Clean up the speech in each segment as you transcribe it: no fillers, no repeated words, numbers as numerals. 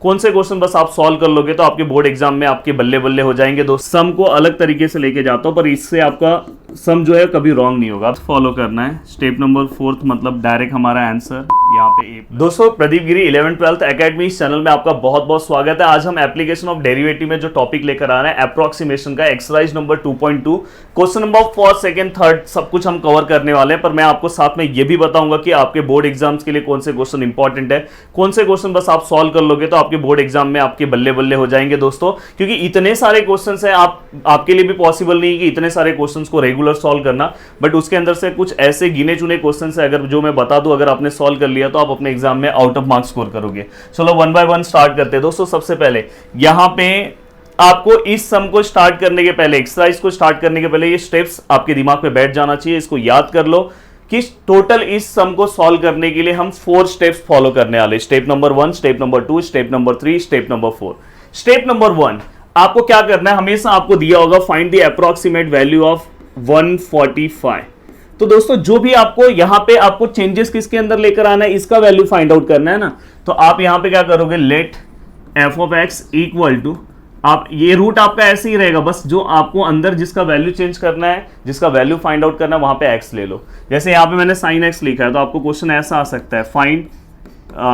कौन से क्वेश्चन बस आप सॉल्व कर लोगे तो आपके बोर्ड एग्जाम में आपके बल्ले बल्ले हो जाएंगे दोस्त। सम को अलग तरीके से लेके जाता हूँ पर इससे आपका सम जो है कभी रॉन्ग नहीं होगा। फॉलो करना है स्टेप नंबर 4 मतलब डायरेक्ट हमारा आंसर यहाँ पे ए। दोस्तों प्रदीप गिरी 11th-12th एकेडमी इस चैनल में आपका बहुत बहुत स्वागत है। आज हम एप्लीकेशन ऑफ डेरिवेटिव में जो टॉपिक लेकर आ रहे हैं अप्रोक्सीमेशन का एक्सरसाइज नंबर 2.2 क्वेश्चन नंबर 4, 2, 3 सब कुछ हम कवर करने वाले हैं। पर मैं आपको साथ में ये भी बताऊंगा कि आपके बोर्ड एग्जाम्स के लिए कौन से क्वेश्चन इंपॉर्टेंट है, कौन से क्वेश्चन बस आप सॉल्व कर लोगे तो आपके बोर्ड एग्जाम में आपके बल्ले बल्ले हो जाएंगे दोस्तों। क्योंकि इतने सारे क्वेश्चन है आपके लिए भी पॉसिबल नहीं है कि इतने सारे क्वेश्चन को रेगुलर सॉल्व करना, बट उसके अंदर से कुछ ऐसे गिने चुने क्वेश्चन है अगर जो मैं बता दूं अगर आपने सॉल्व कर लिया तो आप अपने एग्जाम में आउट ऑफ मार्क्स स्कोर करोगे। चलो 1 बाय 1 स्टार्ट करते हैं दोस्तों। सबसे पहले यहां पे आपको इस सम को स्टार्ट करने के पहले, एक्सरसाइज को स्टार्ट करने के पहले ये स्टेप्स आपके दिमाग में बैठ जाना चाहिए। इसको याद कर लो कि टोटल इस सम को सॉल्व करने के लिए हम 4 स्टेप्स फॉलो करने वाले। Step number 1, step number 2, step number 3, step number 4। Step number 1 आपको क्या करना है, हमेशा आपको दिया होगा find the approximate value of 145। तो दोस्तों जो भी आपको यहां पे आपको चेंजेस किसके अंदर लेकर आना है, इसका वैल्यू फाइंड आउट करना है ना। तो आप यहां पे क्या करोगे, let f of x equal to, आप ये रूट आपका ऐसे ही रहेगा, बस जो आपको अंदर जिसका वैल्यू चेंज करना है, जिसका वैल्यू फाइंड आउट करना है वहां पे एक्स ले लो। जैसे यहां पे मैंने साइन एक्स लिखा है तो आपको क्वेश्चन ऐसा आ सकता है, फाइंड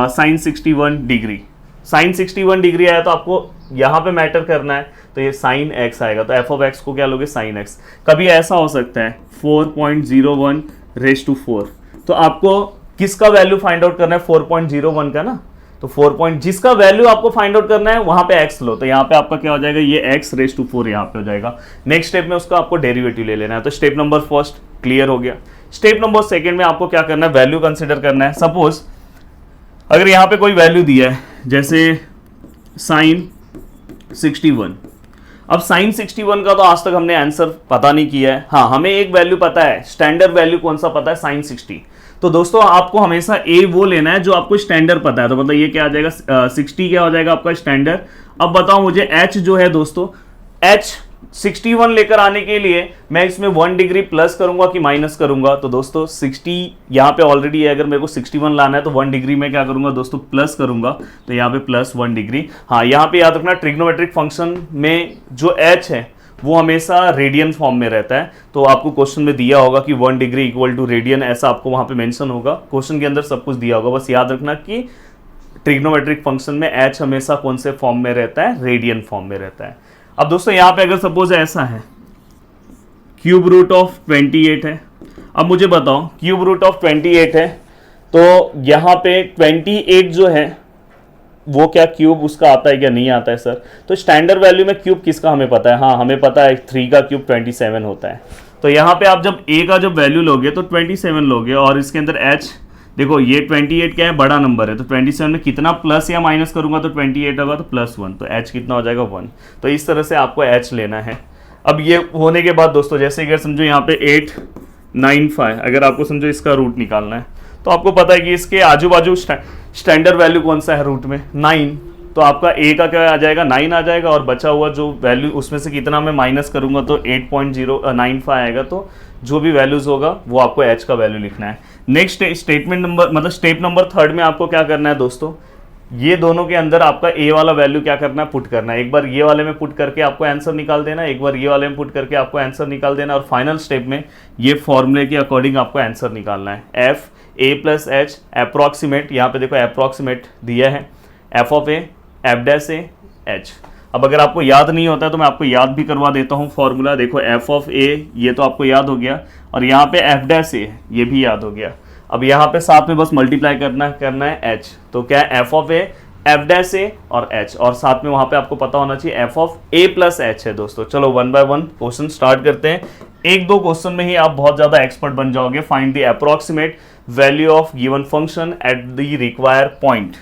साइन 61 डिग्री। साइन 61 डिग्री आया तो आपको यहां पे मैटर करना है तो ये साइन एक्स आएगा, तो एफ ऑफ एक्स को क्या लोगे, साइन एक्स। कभी ऐसा हो सकता है 4.01 रेज टू 4, तो आपको किसका वैल्यू फाइंड आउट करना है, 4.01 का ना। तो 4 जिसका वैल्यू आपको फाइंड आउट करना है वहां पे x लो, तो यहाँ पे आपका क्या हो जाएगा, ये x रेज टू 4 यहाँ पे हो जाएगा। नेक्स्ट स्टेप में उसका आपको डेरिवेटिव ले लेना है। तो स्टेप नंबर 1 क्लियर हो गया। स्टेप नंबर 2 में आपको क्या करना है, वैल्यू कंसिडर करना है। सपोज अगर यहाँ पे कोई वैल्यू दिया है जैसे साइन 61, अब साइन 61 का तो आज तक हमने आंसर पता नहीं किया है। हाँ, हमें एक वैल्यू पता है, स्टैंडर्ड वैल्यू कौन सा पता है, साइन 60। तो दोस्तों आपको हमेशा ए वो लेना है जो आपको स्टैंडर्ड पता है। तो मतलब ये क्या आ जाएगा, 60 क्या हो जाएगा आपका स्टैंडर्ड। अब बताओ मुझे एच जो है दोस्तों, एच 61 लेकर आने के लिए मैं इसमें 1 डिग्री प्लस करूंगा कि माइनस करूंगा। तो दोस्तों 60 यहाँ पे ऑलरेडी है, अगर मेरे को 61 लाना है तो 1 डिग्री में क्या करूंगा दोस्तों, प्लस करूंगा। तो यहाँ पे प्लस 1 डिग्री। हाँ, यहाँ पे याद रखना ट्रिग्नोमेट्रिक फंक्शन में जो एच है वो हमेशा रेडियन फॉर्म में रहता है। तो आपको क्वेश्चन में दिया होगा कि 1 डिग्री इक्वल टू रेडियन, ऐसा आपको वहां पे मेंशन होगा। क्वेश्चन के अंदर सब कुछ दिया होगा, बस याद रखना कि ट्रिग्नोमेट्रिक फंक्शन में एच हमेशा कौन से फॉर्म में रहता है, रेडियन फॉर्म में रहता है। अब दोस्तों यहाँ पे अगर सपोज ऐसा है, क्यूब रूट ऑफ 28 है। अब मुझे बताओ क्यूब रूट ऑफ 28 है तो यहाँ पे 28 जो है वो क्या क्यूब उसका आता है क्या, नहीं आता है सर। तो स्टैंडर्ड वैल्यू में क्यूब किसका हमें पता है, हाँ हमें पता है 3 का क्यूब 27 होता है। तो यहाँ पे आप जब a का जब वैल्यू लोगे तो 27 लोगे, और इसके अंदर h देखो ये 28 क्या है, बड़ा नंबर है, तो 27 में कितना प्लस या माइनस करूंगा तो 28 होगा तो +1, तो h कितना हो जाएगा 1। तो इस तरह से आपको h लेना है। अब ये होने के बाद दोस्तों जैसे अगर समझो यहाँ पे 895, अगर आपको समझो इसका रूट निकालना है तो आपको पता है कि इसके आजू बाजू स्टैंडर्ड वैल्यू कौन सा है रूट में, 9। तो आपका a का क्या आ जाएगा, 9 आ जाएगा, और बचा हुआ जो वैल्यू उसमें से कितना मैं माइनस करूंगा तो 8.095 आएगा। तो जो भी वैल्यूज होगा वो आपको h का वैल्यू लिखना है। नेक्स्ट स्टेटमेंट नंबर मतलब स्टेप नंबर 3 में आपको क्या करना है दोस्तों, ये दोनों के अंदर आपका a वाला वैल्यू क्या करना है, पुट करना है। एक बार ये वाले में पुट करके आपको आंसर निकाल देना, एक बार ये वाले में पुट करके आपको आंसर निकाल देना, और फाइनल स्टेप में ये फॉर्मूले के अकॉर्डिंग आपको आंसर निकालना है। F a plus H approximate, यहाँ पे देखो अप्रॉक्सीमेट दिया है, F of A F dash A H. अब अगर आपको याद नहीं होता है तो मैं आपको याद भी करवा देता हूँ फॉर्मूला। देखो एफ ऑफ ए ये तो आपको याद हो गया, और यहाँ पे एफ डैश ए ये भी याद हो गया। अब यहाँ पे साथ में बस मल्टीप्लाई करना है एच। तो क्या है, F of A F dash A और एच, और साथ में वहाँ पे आपको पता होना चाहिए F of A plus H है दोस्तों। चलो 1 बाय 1 क्वेश्चन स्टार्ट करते हैं। 1-2 क्वेश्चन में ही आप बहुत ज़्यादा एक्सपर्ट बन जाओगे। Find the approximate value of given function at the require point.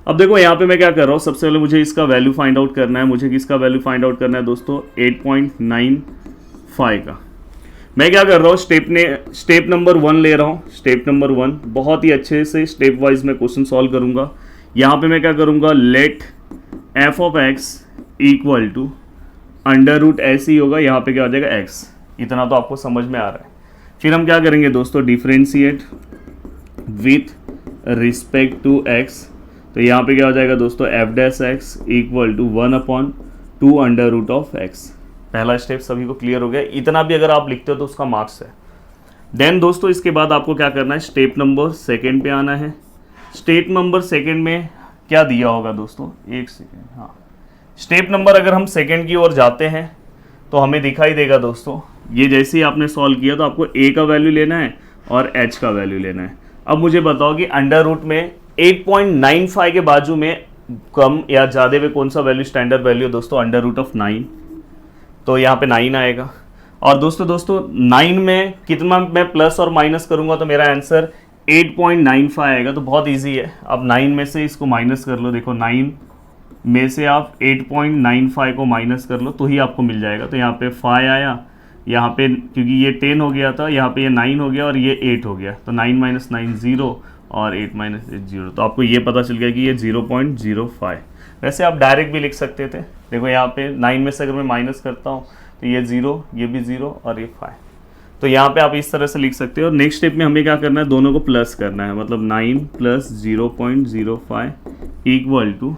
अब देखो यहाँ पे मैं क्या कर रहा हूँ, सबसे पहले मुझे इसका वैल्यू फाइंड आउट करना है। मुझे किसका वैल्यू फाइंड आउट करना है दोस्तों, 8.95 का। मैं क्या कर रहा हूँ, स्टेप नंबर 1 ले रहा हूँ। स्टेप नंबर 1 बहुत ही अच्छे से स्टेप वाइज मैं क्वेश्चन सॉल्व करूंगा। यहाँ पे मैं क्या करूंगा, let f of x equal to under root ऐसे ही होगा, यहाँ पे क्या हो जाएगा x। इतना तो आपको समझ में आ रहा है। फिर हम क्या करेंगे दोस्तों, differentiate with respect to x। तो यहाँ पे क्या हो जाएगा दोस्तों, f dash x equal to 1/2 under root of x. पहला स्टेप सभी को क्लियर हो गया। इतना भी अगर आप लिखते हो तो उसका मार्क्स है। देन दोस्तों इसके बाद आपको क्या करना है, स्टेप नंबर सेकेंड पे आना है। स्टेप नंबर सेकेंड में क्या दिया होगा दोस्तों, एक सेकेंड, हाँ, स्टेप नंबर अगर हम सेकेंड की ओर जाते हैं तो हमें दिखाई देगा दोस्तों, ये जैसे ही आपने सॉल्व किया तो आपको ए का वैल्यू लेना है और एच का वैल्यू लेना है। अब मुझे बताओ कि अंडर रूट में 8.95 के बाजू में कम या ज़्यादा में कौन सा वैल्यू स्टैंडर्ड वैल्यू है दोस्तों, अंडर रूट ऑफ 9। तो यहाँ पे 9 आएगा। और दोस्तों 9 में कितना मैं प्लस और माइनस करूँगा तो मेरा आंसर 8.95 आएगा। तो बहुत ईजी है, आप 9 में से इसको माइनस कर लो। देखो 9 में से आप 8.95 को माइनस कर लो तो ही आपको मिल जाएगा। तो यहाँ पे 5 आया, यहाँ पे क्योंकि ये 10 हो गया था, यहाँ पे ये 9 हो गया और ये 8 हो गया। तो 9 - 9 0 और 8 - 8 0। तो आपको ये पता चल गया कि ये 0.05। वैसे आप डायरेक्ट भी लिख सकते थे। देखो यहाँ पे 9 में से अगर मैं माइनस करता हूँ तो ये 0, ये भी 0 और ये 5। तो यहाँ पे आप इस तरह से लिख सकते हो। और नेक्स्ट स्टेप में हमें क्या करना है, दोनों को प्लस करना है। मतलब 9 + 0.05 इक्वल टू,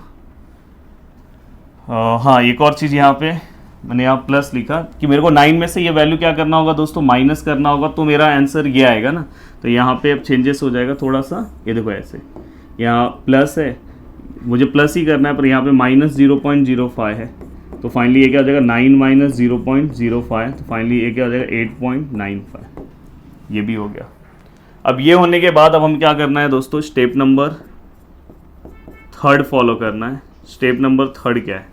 हाँ एक और चीज़ यहाँ पे मैंने यहाँ प्लस लिखा कि मेरे को 9 में से ये वैल्यू क्या करना होगा दोस्तों, माइनस करना होगा। तो मेरा आंसर ये आएगा ना। तो यहाँ पे अब चेंजेस हो जाएगा थोड़ा सा। ये देखो ऐसे, यहाँ प्लस है, मुझे प्लस ही करना है, पर यहाँ पे -0.05 है। तो फाइनली ये क्या हो जाएगा, 9 - 0.05। तो फाइनली ये क्या हो जाएगा, 8.95। ये भी हो गया। अब ये होने के बाद अब हम क्या करना है दोस्तों, स्टेप नंबर थर्ड फॉलो करना है। स्टेप नंबर थर्ड क्या है,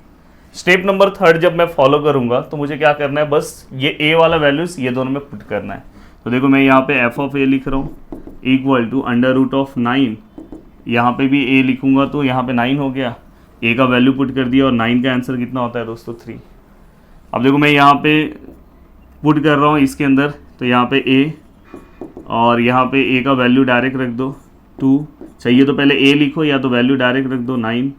स्टेप नंबर थर्ड जब मैं फॉलो करूंगा तो मुझे क्या करना है, बस ये ए वाला वैल्यूज ये दोनों में पुट करना है। तो देखो मैं यहाँ पे एफ ऑफ ए लिख रहा हूँ equal to under root of 9। यहाँ पे भी ए लिखूंगा तो यहाँ पे 9 हो गया, ए का वैल्यू पुट कर दिया और 9 का आंसर कितना होता है दोस्तों, 3। अब देखो मैं यहाँ पे पुट कर रहा हूँ इसके अंदर, तो यहाँ पे ए और यहाँ पे ए का वैल्यू डायरेक्ट रख दो 2। चाहिए तो पहले ए लिखो या तो वैल्यू डायरेक्ट रख दो 9।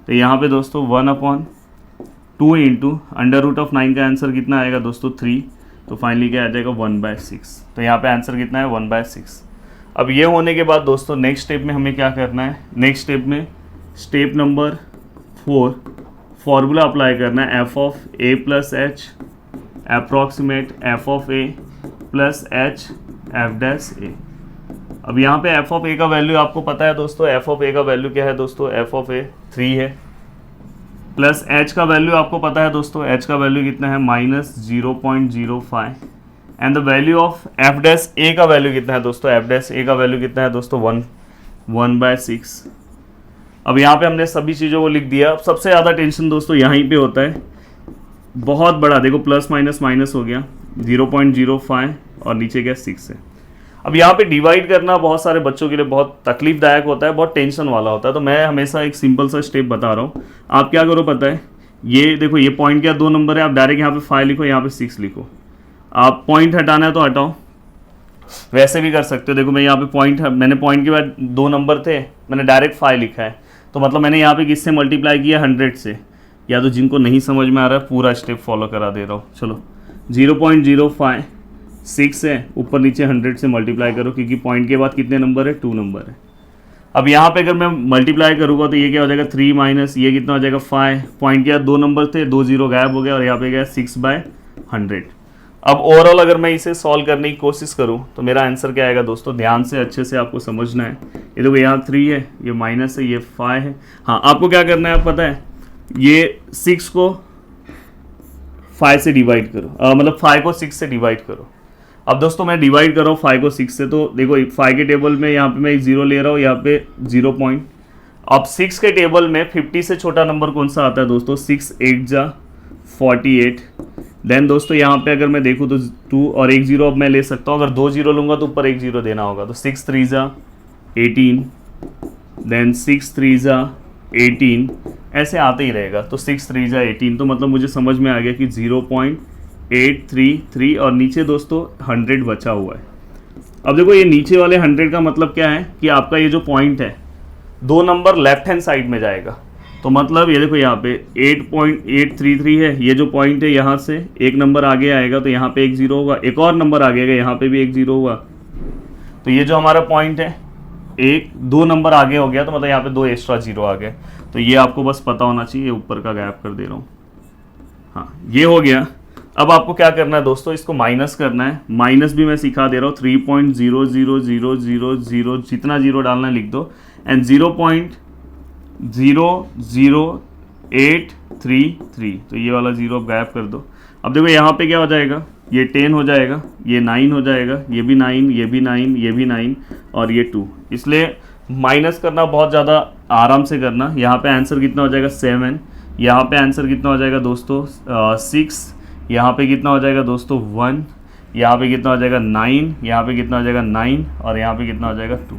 तो यहाँ पे दोस्तों 1/2 इंटू अंडर रूट ऑफ 9 का आंसर कितना आएगा दोस्तों, 3। तो फाइनली क्या आ जाएगा, 1/6। तो यहाँ पे आंसर कितना है, 1/6। अब ये होने के बाद दोस्तों नेक्स्ट स्टेप में हमें क्या करना है, नेक्स्ट स्टेप में स्टेप नंबर 4 फॉर्मूला अप्लाई करना है। F of A plus H approximate F of A plus H F dash A. अब यहाँ पे एफ ऑफ ए का वैल्यू आपको पता है दोस्तों, एफ ऑफ ए का वैल्यू क्या है दोस्तों, एफ ऑफ ए 3 है। प्लस एच का वैल्यू आपको पता है दोस्तों, एच का वैल्यू कितना है, -0.05। And the value of F dash A का वैल्यू कितना है दोस्तों, एफ डैश ए का वैल्यू कितना है दोस्तों, 1/6। अब यहाँ पे हमने सभी चीज़ों को लिख दिया। अब सबसे ज़्यादा टेंशन दोस्तों यहीं पे होता है, बहुत बड़ा, देखो प्लस माइनस माइनस हो गया, 0.05 और नीचे क्या 6 है। अब यहाँ पे डिवाइड करना बहुत सारे बच्चों के लिए बहुत तकलीफदायक होता है, बहुत टेंशन वाला होता है। तो मैं हमेशा एक सिंपल सा स्टेप बता रहा हूँ। आप क्या करो पता है, ये देखो ये पॉइंट क्या 2 नंबर है, आप डायरेक्ट यहाँ पे 5 लिखो, यहाँ पे 6 लिखो। आप पॉइंट हटाना है तो हटाओ, वैसे भी कर सकते हो। देखो मैं यहाँ पे पॉइंट, मैंने पॉइंट के बाद 2 नंबर थे, मैंने डायरेक्ट 5 लिखा है। तो मतलब मैंने यहाँ पे किससे मल्टीप्लाई किया, 100 से। या तो जिनको नहीं समझ में आ रहा है पूरा स्टेप फॉलो करा दे रहा हूँ। चलो 0.05 6 है, ऊपर नीचे 100 से मल्टीप्लाई करो, क्योंकि पॉइंट के बाद कितने नंबर है, 2 नंबर है। अब यहाँ पे अगर मैं मल्टीप्लाई करूँगा तो ये क्या हो जाएगा, 3 माइनस ये कितना हो जाएगा 5। पॉइंट के बाद 2 नंबर थे, 2 0 गायब हो गया और यहाँ पे गया 6/100। अब ओवरऑल अगर मैं इसे सॉल्व करने की कोशिश करूँ तो मेरा आंसर क्या आएगा दोस्तों, ध्यान से अच्छे से आपको समझना है। ये देखो यहाँ 3 है, ये माइनस है, ये 5 है। हाँ आपको क्या करना है पता है, ये 6 को 5 से डिवाइड करो, मतलब 5 को 6 से डिवाइड करो। अब दोस्तों मैं डिवाइड कर रहा हूँ 5 को 6 से, तो देखो 5 के टेबल में यहाँ पे मैं 0 ले रहा हूँ, यहाँ पे 0 पॉइंट। अब 6 के टेबल में 50 से छोटा नंबर कौन सा आता है दोस्तों, 6 8 जा 48। देन दोस्तों यहाँ पे अगर मैं देखूँ तो 2 और 1 0 अब मैं ले सकता हूँ। अगर 2 0 लूँगा तो ऊपर 1 0 देना होगा। तो 6 3 जा 18, देन 6 3 जा 18, ऐसे आते ही रहेगा। तो 6 3 जा 18, तो मतलब मुझे समझ में आ गया कि 0.833 और नीचे दोस्तों 100 बचा हुआ है। अब देखो ये नीचे वाले 100 का मतलब क्या है कि आपका ये जो पॉइंट है 2 नंबर लेफ्ट हैंड साइड में जाएगा। तो मतलब ये देखो यहाँ पे 8.833 है, ये जो पॉइंट है यहाँ से एक नंबर आगे आएगा तो यहाँ पे 1 0 होगा, एक और नंबर आ गया यहाँ पे भी 1 0 हुआ। तो ये जो हमारा पॉइंट है एक 2 नंबर आगे हो गया तो मतलब यहाँ पे 2 एक्स्ट्रा जीरो आ गए। तो ये आपको बस पता होना चाहिए, ऊपर का गायब कर दे रहा हूँ। हाँ, ये हो गया। अब आपको क्या करना है दोस्तों, इसको माइनस करना है। माइनस भी मैं सिखा दे रहा हूँ, 3.00000 जितना जीरो डालना है लिख दो, एंड 0.00833, तो ये वाला जीरो आप गायब कर दो। अब देखो यहाँ पे क्या हो जाएगा, ये 10 हो जाएगा, ये 9 हो जाएगा, ये भी 9, ये भी 9, ये भी 9 और ये 2। इसलिए माइनस करना बहुत ज़्यादा आराम से करना। यहाँ पे आंसर कितना हो जाएगा 7, यहाँ पे आंसर कितना हो जाएगा दोस्तों 6, यहाँ पे कितना हो जाएगा दोस्तों 1, यहाँ पे कितना हो जाएगा 9, यहाँ पे कितना हो जाएगा 9 और यहाँ पे कितना हो जाएगा 2।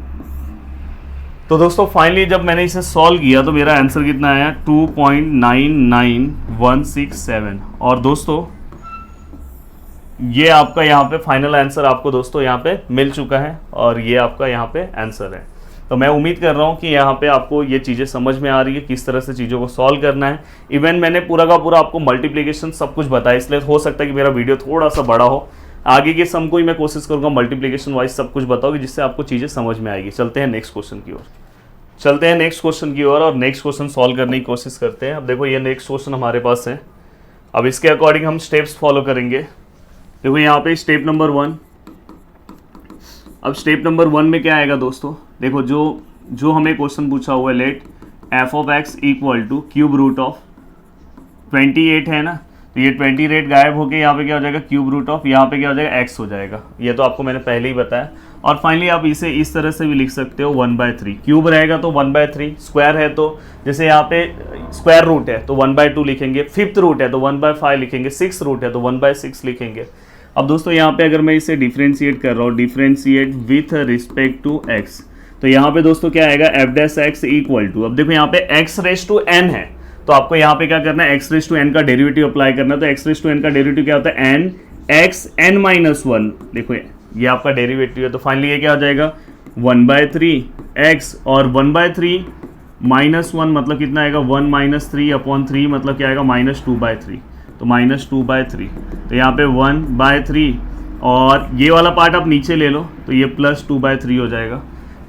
तो दोस्तों फाइनली जब मैंने इसे सॉल्व किया तो मेरा आंसर कितना आया 2.99167। और दोस्तों ये आपका यहाँ पे फाइनल आंसर आपको दोस्तों यहाँ पे मिल चुका है और ये आपका यहाँ पे आंसर है। तो मैं उम्मीद कर रहा हूँ कि यहाँ पे आपको ये चीज़ें समझ में आ रही है, किस तरह से चीज़ों को सॉल्व करना है। इवन मैंने पूरा का पूरा आपको मल्टीप्लिकेशन सब कुछ बताया, इसलिए हो सकता है कि मेरा वीडियो थोड़ा सा बड़ा हो। आगे के सम को ही मैं कोशिश करूँगा मल्टीप्लिकेशन वाइज सब कुछ बताओगे, जिससे आपको चीज़ें समझ में आएगी। चलते हैं नेक्स्ट क्वेश्चन की ओर, और नेक्स्ट क्वेश्चन सॉल्व करने की कोशिश करते हैं। अब देखो ये नेक्स्ट क्वेश्चन हमारे पास है। अब इसके अकॉर्डिंग हम स्टेप्स फॉलो करेंगे। देखो यहाँ पे स्टेप नंबर 1। अब स्टेप नंबर 1 में क्या आएगा दोस्तों, देखो जो हमें क्वेश्चन पूछा हुआ है, let f of x equal to cube root of 28 है ना, तो ये 28 गायब होके यहाँ पे क्या हो जाएगा क्यूब रूट ऑफ, यहाँ पे क्या हो जाएगा एक्स हो जाएगा। ये तो आपको मैंने पहले ही बताया। और फाइनली आप इसे इस तरह से भी लिख सकते हो 1/3। क्यूब रहेगा तो 1/3, स्क्वायर है तो जैसे यहाँ पे स्क्वायर रूट है तो 1/2 लिखेंगे, फिफ्थ रूट है तो 1/5 लिखेंगे, सिक्स रूट है तो 1/6 लिखेंगे। अब दोस्तों यहाँ पे अगर मैं इसे डिफ्रेंशिएट कर रहा हूँ, differentiate with respect to x, तो यहाँ पे दोस्तों क्या आएगा f dash x equal to, अब देखो यहाँ पे एक्स रेस टू एन है तो आपको यहाँ पे क्या करना है एक्स रेस टू एन का डेरिवेटिव अप्लाई करना है। तो एक्स रेस टू एन का डेरिवेटिव क्या होता है एन एक्स एन माइनस 1, देखो ये आपका डेरिवेटिव है। तो फाइनली ये क्या हो जाएगा 1/3 एक्स और 1/3 माइनस 1 मतलब कितना आएगा 1 - 3/3 मतलब क्या आएगा -2/3, तो -2/3। तो यहाँ पे 1/3 और ये वाला पार्ट आप नीचे ले लो तो ये +2/3 हो जाएगा।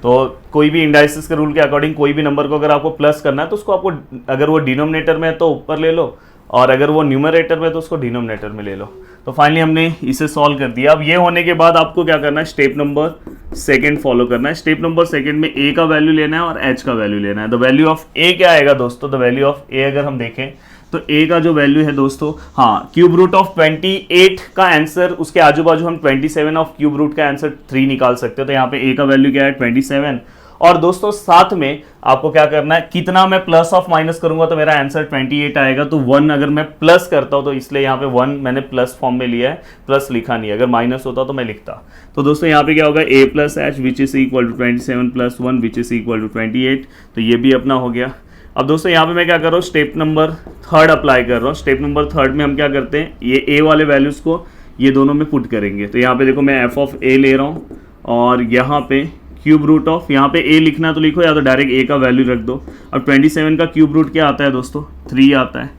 तो कोई भी इंडाइसिस के रूल के अकॉर्डिंग कोई भी नंबर को अगर आपको प्लस करना है तो उसको आपको, अगर वो डिनोमिनेटर में है तो ऊपर ले लो और अगर वो न्यूमरेटर में तो उसको डिनोमिनेटर में ले लो। तो फाइनली हमने इसे सॉल्व कर दिया। अब ये होने के बाद आपको क्या करना है स्टेप नंबर 2 फॉलो करना है। स्टेप नंबर 2 में ए का वैल्यू लेना है और एच का वैल्यू लेना है। द वैल्यू ऑफ ए क्या आएगा दोस्तों, द वैल्यू ऑफ ए अगर हम देखें तो ए का जो वैल्यू है दोस्तों, हाँ क्यूब रूट ऑफ 28 का आंसर, उसके आजू बाजू हम 27 ऑफ क्यूब रूट का आंसर 3 निकाल सकते हो। तो यहाँ पे ए का वैल्यू क्या है 27। और दोस्तों साथ में आपको क्या करना है, कितना मैं प्लस ऑफ माइनस करूंगा तो मेरा आंसर 28 आएगा। तो 1 अगर मैं प्लस करता हूं तो इसलिए यहाँ पे 1 मैंने प्लस फॉर्म में लिया है, प्लस लिखा नहीं है। अगर माइनस होता तो मैं लिखता। तो दोस्तों यहाँ पे क्या होगा a plus h which is equal to 27 + 1 which is equal to 28। तो ये भी अपना हो गया। अब दोस्तों यहाँ पे मैं क्या कर रहा हूँ स्टेप नंबर 3 अप्लाई कर रहा हूँ। स्टेप नंबर 3 में हम क्या करते हैं, ये a वाले वैल्यूज़ को ये दोनों में पुट करेंगे। तो यहाँ पे देखो मैं f ऑफ a ले रहा हूँ और यहाँ पे क्यूब रूट ऑफ, यहाँ पे a लिखना तो लिखो या तो डायरेक्ट a का वैल्यू रख दो। अब 27 का क्यूब रूट क्या आता है दोस्तों 3 आता है।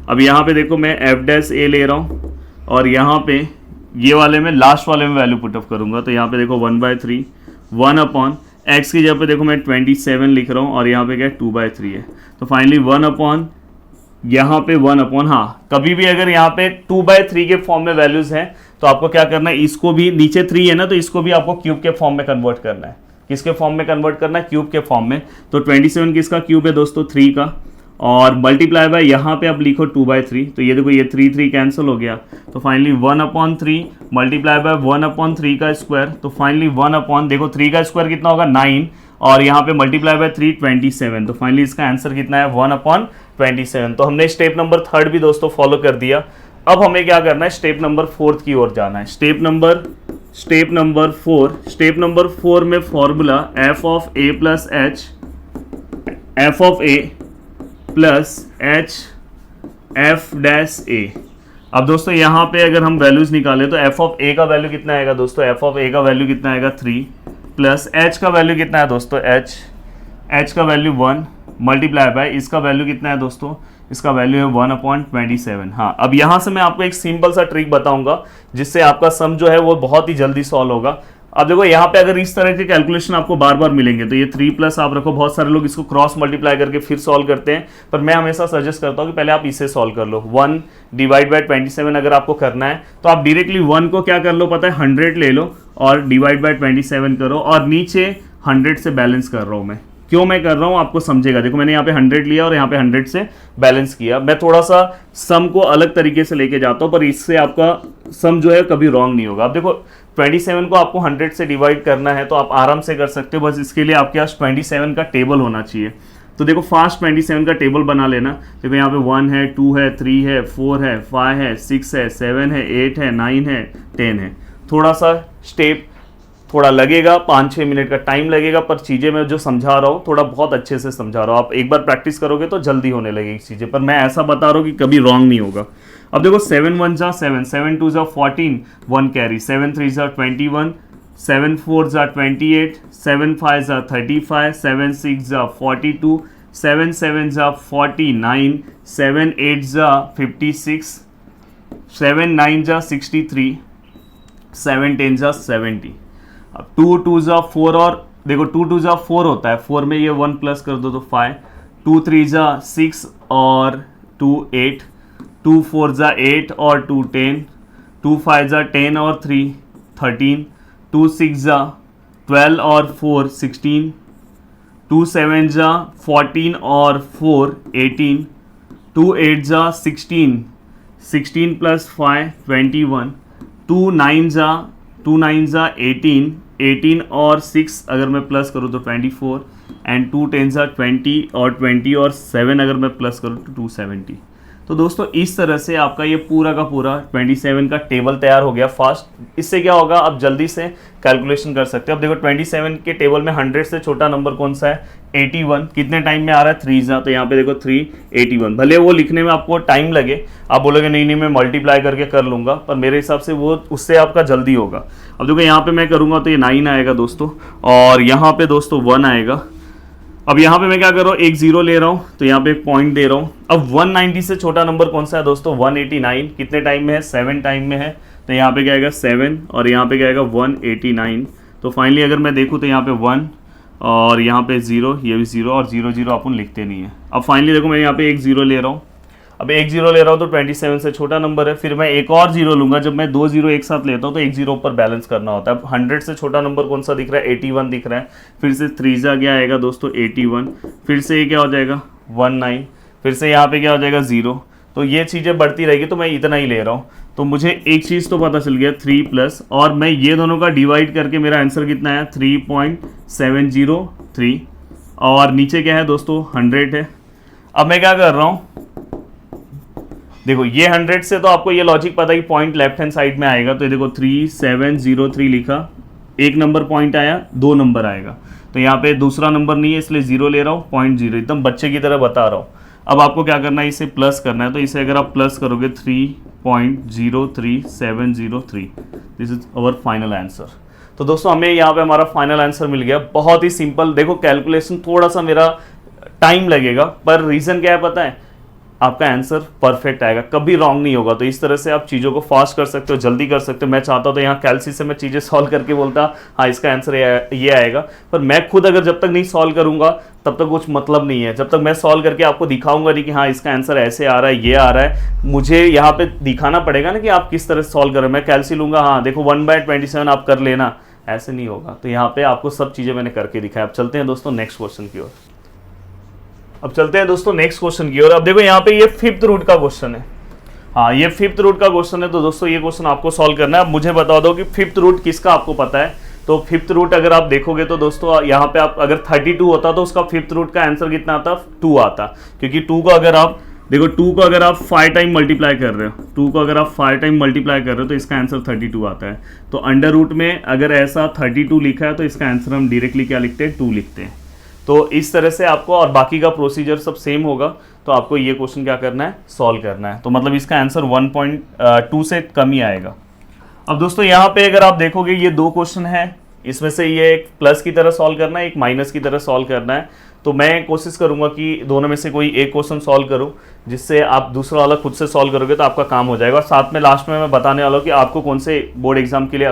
अब यहाँ पे देखो मैं f डैश a ले रहा हूँ और यहाँ पे ये वाले में लास्ट वाले में वैल्यू पुट ऑफ करूँगा। तो यहाँ पे देखो 1/3 1 x की जगह पे देखो मैं 27 लिख रहा हूँ और यहाँ पे क्या 2/3 है। तो फाइनली 1 यहाँ पे 1 हाँ, कभी भी अगर यहाँ पे 2/3 के फॉर्म में वैल्यूज हैं तो आपको क्या करना है, इसको भी नीचे 3 है ना तो इसको भी आपको क्यूब के फॉर्म में कन्वर्ट करना है। किसके फॉर्म में कन्वर्ट करना है, क्यूब के फॉर्म में। तो 27 किसका क्यूब है दोस्तों 3 का, और मल्टीप्लाई बाय यहाँ पे आप लिखो 2/3। तो ये देखो ये 3 कैंसिल हो गया। तो फाइनली 1/3 मल्टीप्लाई बाय 1/3 का स्क्वायर। तो फाइनली 1 देखो 3 का स्क्वायर कितना होगा 9 और यहाँ पे मल्टीप्लाई बाय 3 27। तो फाइनली इसका आंसर कितना है 1/27। तो हमने स्टेप नंबर 3 भी दोस्तों फॉलो कर दिया। अब हमें क्या करना है स्टेप नंबर 4 की ओर जाना है। स्टेप नंबर 4 में formula f of a plus h, f of a plus h f dash a। अब दोस्तों यहाँ पे अगर हम वैल्यूज निकालें तो f ऑफ a का वैल्यू कितना आएगा दोस्तों, f ऑफ a का वैल्यू कितना आएगा 3 प्लस h का वैल्यू कितना है दोस्तों h का वैल्यू 1 मल्टीप्लाई बाय इसका वैल्यू कितना है दोस्तों, इसका वैल्यू है 1/27। हाँ, अब यहाँ से मैं आपको एक सिंपल सा ट्रिक बताऊंगा जिससे आपका सम जो है वो बहुत ही जल्दी सॉल्व होगा। अब देखो यहाँ पे अगर इस तरह के कैलकुलेशन आपको बार बार मिलेंगे तो ये 3 प्लस आप रखो, बहुत सारे लोग इसको क्रॉस मल्टीप्लाई करके फिर सॉल्व करते हैं, पर मैं हमेशा सजेस्ट करता हूँ कि पहले आप इसे सॉल्व कर लो। 1 डिवाइड बाय 27 अगर आपको करना है तो आप डायरेक्टली 1 को क्या कर लो पता है 100 ले लो और डिवाइड बाय 27 करो, और नीचे 100 से बैलेंस कर रहा हूँ मैं। क्यों मैं कर रहा हूँ आपको समझेगा। देखो मैंने यहाँ पे 100 लिया और यहाँ पे 100 से बैलेंस किया। मैं थोड़ा सा सम को अलग तरीके से लेके जाता हूँ, पर इससे आपका सम जो है कभी रॉन्ग नहीं होगा। अब देखो 27 को आपको 100 से डिवाइड करना है तो आप आराम से कर सकते हो, बस इसके लिए आपके पास 27 का टेबल होना चाहिए। तो देखो फास्ट 27 का टेबल बना लेना। देखो यहाँ पे 1 है, 2 है, 3 है, 4 है, 5 है, 6 है, 7 है, 8 है, 9 है, 10 है। थोड़ा सा स्टेप थोड़ा लगेगा, 5-6 मिनट का टाइम लगेगा, पर चीज़ें मैं जो समझा रहा हूँ थोड़ा बहुत अच्छे से समझा रहा हूँ। आप एक बार प्रैक्टिस करोगे तो जल्दी होने लगेगी चीज़ें, पर मैं ऐसा बता रहा हूँ कि कभी रॉन्ग नहीं होगा। अब देखो 7 1 जा 7, 7 2 जा 14, 1 कैरी, 7 3 जा 21, 7 4 जा 28, 7 5 जा 35, 7 6 जा 42, 7 7 जा 49, 7 8 जा 56, 7 9 जा 63, 7 10 जा 70। अब 2 2 जा 4, और देखो 2 2 जा 4 होता है, 4 में ये 1 प्लस कर दो तो 5, 2 3 जा 6 और 2 8, 2 4 जा 8 और 2 10, 2 5 जा 10 और 3 13, 2 6 जा 12 और 4 16, 2 7 जा 14 और 4 18, 2 8 जा 16, 16 प्लस 5 21, 2 9 जा 18, 18 और 6 अगर मैं प्लस करूँ तो 24, एंड 2 10 जा 20 और 20 और 7 अगर मैं प्लस करूँ तो 270। तो दोस्तों इस तरह से आपका ये पूरा का पूरा 27 का टेबल तैयार हो गया फास्ट। इससे क्या होगा, आप जल्दी से कैलकुलेशन कर सकते हो। अब देखो 27 के टेबल में 100 से छोटा नंबर कौन सा है, 81। कितने टाइम में आ रहा है, 3 जा, तो यहाँ पे देखो 381। भले वो लिखने में आपको टाइम लगे, आप बोलोगे नहीं नहीं मैं मल्टीप्लाई करके कर लूँगा, पर मेरे हिसाब से वो उससे आपका जल्दी होगा। अब देखो यहाँ पे मैं करूँगा तो ये 9 आएगा दोस्तों, और यहाँ पे दोस्तों 1 आएगा। अब यहाँ पे मैं क्या कर रहा हूँ, एक 0 ले रहा हूँ तो यहाँ पे एक पॉइंट दे रहा हूँ। अब 190 से छोटा नंबर कौन सा है दोस्तों, 189। कितने टाइम में है, 7 टाइम में है, तो यहाँ पे क्या आएगा 7, और यहाँ पे क्या आएगा 189। तो फाइनली अगर मैं देखूँ तो यहाँ पे 1 और यहाँ पे 0, ये भी 0 और 0 0 अपन लिखते नहीं है। अब फाइनली देखो मैं यहाँ पे एक 0 ले रहा हूँ। अब एक 0 ले रहा हूँ तो 27 से छोटा नंबर है, फिर मैं एक और 0 लूंगा। जब मैं 2 0 एक साथ लेता हूँ तो एक 0 ऊपर बैलेंस करना होता है। अब 100 से छोटा नंबर कौन सा दिख रहा है, 81 दिख रहा है। फिर से 3 जा क्या आएगा दोस्तों 81, फिर से ये क्या हो जाएगा 19, फिर से यहाँ पे क्या हो जाएगा 0। तो ये चीज़ें बढ़ती रहेगी, तो मैं इतना ही ले रहा हूँ। तो मुझे एक चीज़ तो पता चल गया 3 प्लस, और मैं ये दोनों का डिवाइड करके मेरा आंसर कितना है 3.703, और नीचे क्या है दोस्तों 100 है। अब मैं क्या कर रहा हूँ, देखो ये 100 से तो आपको ये लॉजिक पता है कि पॉइंट लेफ्ट हैंड साइड में आएगा। तो ये देखो 3703 लिखा, एक नंबर पॉइंट आया, 2 नंबर आएगा। तो यहाँ पे दूसरा नंबर नहीं है इसलिए 0 ले रहा हूँ, 0.0, एकदम बच्चे की तरह बता रहा हूँ। अब आपको क्या करना है, इसे प्लस करना है। तो इसे अगर आप प्लस करोगे 3.03703, this is our final answer. तो दोस्तों हमें यहाँ पे हमारा फाइनल आंसर मिल गया। बहुत ही सिंपल। देखो कैलकुलेशन थोड़ा सा मेरा टाइम लगेगा, पर रीज़न क्या है पता है, आपका आंसर परफेक्ट आएगा, कभी रॉन्ग नहीं होगा। तो इस तरह से आप चीज़ों को फास्ट कर सकते हो, जल्दी कर सकते हो। मैं चाहता तो यहाँ कैलसी से मैं चीज़ें सॉल्व करके बोलता हाँ इसका आंसर ये आएगा, पर मैं खुद अगर जब तक नहीं सॉल्व करूँगा तब तक कुछ मतलब नहीं है। जब तक मैं सॉल्व करके आपको दिखाऊंगा नहीं कि हाँ इसका आंसर ऐसे आ रहा है, ये आ रहा है, मुझे यहाँ पे दिखाना पड़ेगा ना कि आप किस तरह से सॉल्व कर रहे हो। मैं कैलसी लूँगा, हाँ देखो 1/27 आप कर लेना, ऐसे नहीं होगा। तो यहाँ पे आपको सब चीज़ें मैंने करके दिखाया। अब चलते हैं दोस्तों नेक्स्ट क्वेश्चन की ओर। अब चलते हैं दोस्तों नेक्स्ट क्वेश्चन की ओर। अब देखो यहाँ पे ये 5th रूट का क्वेश्चन है। हाँ ये 5th रूट का क्वेश्चन है, तो दोस्तों ये क्वेश्चन आपको सॉल्व करना है। अब मुझे बता दो कि 5th रूट किसका आपको पता है। तो 5th रूट अगर आप देखोगे तो दोस्तों यहाँ पे आप अगर 32 होता तो उसका 5th रूट का आंसर कितना आता, 2 आता। क्योंकि 2 को अगर आप देखो 2 को अगर आप 5 टाइम मल्टीप्लाई कर रहे हो, 2 को अगर आप 5 टाइम मल्टीप्लाई कर रहे हो तो इसका आंसर 32 आता है। तो अंडर रूट में अगर ऐसा 32 लिखा है तो इसका आंसर हम डायरेक्टली क्या लिखते हैं, 2 लिखते हैं। तो इस तरह से आपको, और बाकी का प्रोसीजर सब सेम होगा। तो आपको ये क्वेश्चन क्या करना है, सॉल्व करना है। तो मतलब इसका आंसर 1.2 से कम ही आएगा। अब दोस्तों यहाँ पे अगर आप देखोगे ये 2 क्वेश्चन है, इसमें से ये एक प्लस की तरह सॉल्व करना है, एक माइनस की तरह सॉल्व करना है। तो मैं कोशिश करूंगा कि दोनों में से कोई एक क्वेश्चन सॉल्व करूं, जिससे आप दूसरा वाला खुद से सॉल्व करोगे तो आपका काम हो जाएगा। और साथ में लास्ट में मैं बताने वाला हूं कि आपको कौन से बोर्ड एग्जाम के लिए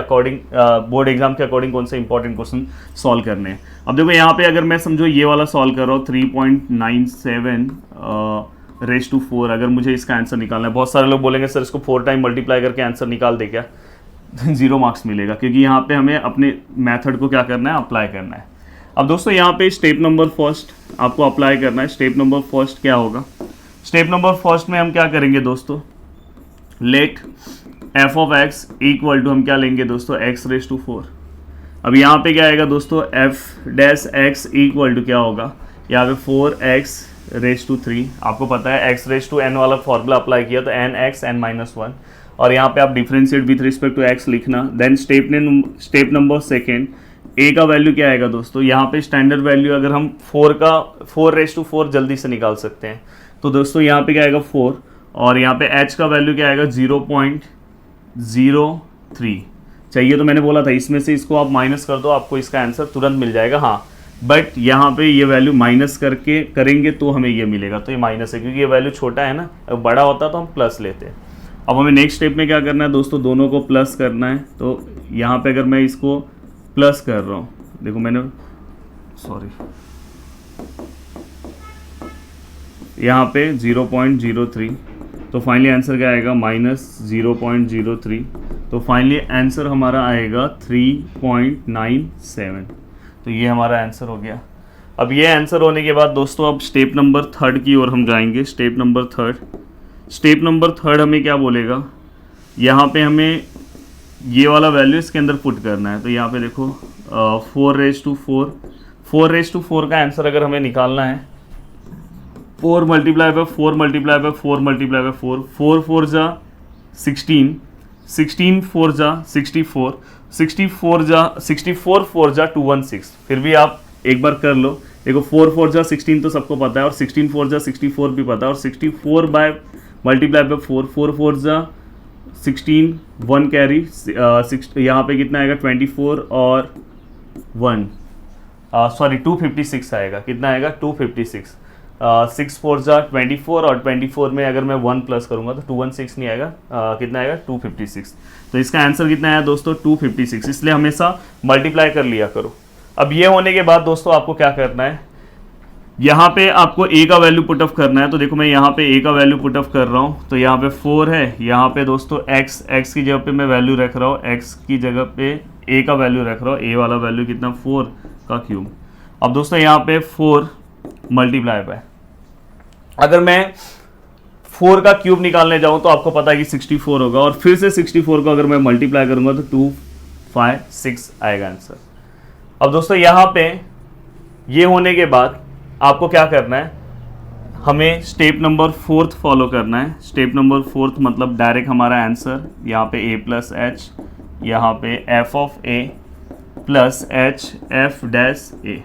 बोर्ड एग्जाम के अकॉर्डिंग कौन से इंपॉर्टेंट क्वेश्चन सॉल्व करने हैं। अब देखो यहाँ पे अगर मैं समझो ये वाला सॉल्व कर रहा हूँ 3.97 रेज टू 4, अगर मुझे इसका आंसर निकालना है। बहुत सारे लोग बोलेंगे सर इसको 4 टाइम मल्टीप्लाई करके आंसर निकाल दे क्या? 0 मार्क्स मिलेगा, क्योंकि यहाँ पे हमें अपने मेथड को क्या करना है, अप्लाई करना है। अब दोस्तों यहाँ पे स्टेप नंबर फर्स्ट आपको अप्लाई करना है। स्टेप नंबर फर्स्ट क्या होगा? स्टेप नंबर फर्स्ट में हम क्या करेंगे दोस्तों, let f of x equal to हम क्या लेंगे दोस्तों, एक्स रेज टू 4। अब यहाँ पे क्या आएगा दोस्तों, f dash x equal to क्या होगा, यहाँ पे 4x रेज टू 3। आपको पता है एक्स रेज टू n वाला फॉर्मूला अप्लाई किया तो n x n माइनस 1, और यहाँ पे आप differentiate with respect to x लिखना। Then step number second, a का वैल्यू क्या आएगा दोस्तों, यहाँ पे स्टैंडर्ड वैल्यू अगर हम 4 रेज टू 4 जल्दी से निकाल सकते हैं, तो दोस्तों यहाँ पे क्या आएगा 4, और यहाँ पे h का वैल्यू क्या आएगा 0.03 चाहिए। तो मैंने बोला था इसमें से इसको आप माइनस कर दो, आपको इसका आंसर तुरंत मिल जाएगा। हाँ, बट यहाँ पे ये वैल्यू माइनस करके करेंगे तो हमें ये मिलेगा, तो ये माइनस है क्योंकि ये वैल्यू छोटा है ना, अगर बड़ा होता तो हम प्लस लेते। अब हमें नेक्स्ट स्टेप में क्या करना है दोस्तों, दोनों को प्लस करना है। तो यहाँ पे अगर मैं इसको प्लस कर रहा हूँ, देखो मैंने यहाँ पे 0.03, तो फाइनली आंसर क्या आएगा -0.03, तो फाइनली आंसर हमारा आएगा 3.97। तो ये हमारा आंसर हो गया। अब ये आंसर होने के बाद दोस्तों अब स्टेप नंबर थर्ड की ओर हम जाएंगे। स्टेप नंबर थर्ड हमें क्या बोलेगा, यहाँ पे हमें ये वाला वैल्यू इसके अंदर पुट करना है। तो यहाँ पे देखो 4 रेज टू 4 का आंसर अगर हमें निकालना है, 4 multiply by 4 multiply by 4 multiply by 4, 4 4 जा 16, 16 4 जा 64, 64 4 जा 216। फिर भी आप एक बार कर लो, देखो 4 4 जा 16 तो सबको पता है, और 16 4 जा 64 भी पता है, और 64 बाय मल्टीप्लाई बाय 4, 4 4 जा 16, 1 कैरी, यहाँ पे कितना आएगा 24 और 1 256 आएगा। कितना आएगा 256, 6 4 जा 24, और 24 में अगर मैं 1 प्लस करूंगा तो 216 नहीं आएगा, कितना आएगा 256। तो इसका आंसर कितना आया दोस्तों 256, इसलिए हमेशा मल्टीप्लाई कर लिया करो। अब ये होने के बाद दोस्तों आपको क्या करना है, यहाँ पे आपको a का वैल्यू पुट ऑफ करना है। तो देखो मैं यहाँ पे a का वैल्यू पुट ऑफ कर रहा हूँ, तो यहाँ पे 4 है, यहाँ पे दोस्तों x की जगह पे मैं वैल्यू रख रहा हूँ, x की जगह पे a का वैल्यू रख रहा हूँ, a वाला वैल्यू कितना 4 का क्यूब। अब दोस्तों यहाँ पे 4 मल्टीप्लाई बाय, अगर मैं 4 का क्यूब निकालने जाऊँ तो आपको पता है कि 64 होगा, और फिर से 64 को अगर मैं मल्टीप्लाई करूँगा तो 256 आएगा आंसर। अब दोस्तों यहाँ पे ये होने के बाद आपको क्या करना है, हमें स्टेप नंबर 4 फॉलो करना है। स्टेप नंबर 4 मतलब डायरेक्ट हमारा आंसर यहाँ पे a प्लस एच, यहाँ पे f of a plus H f dash a।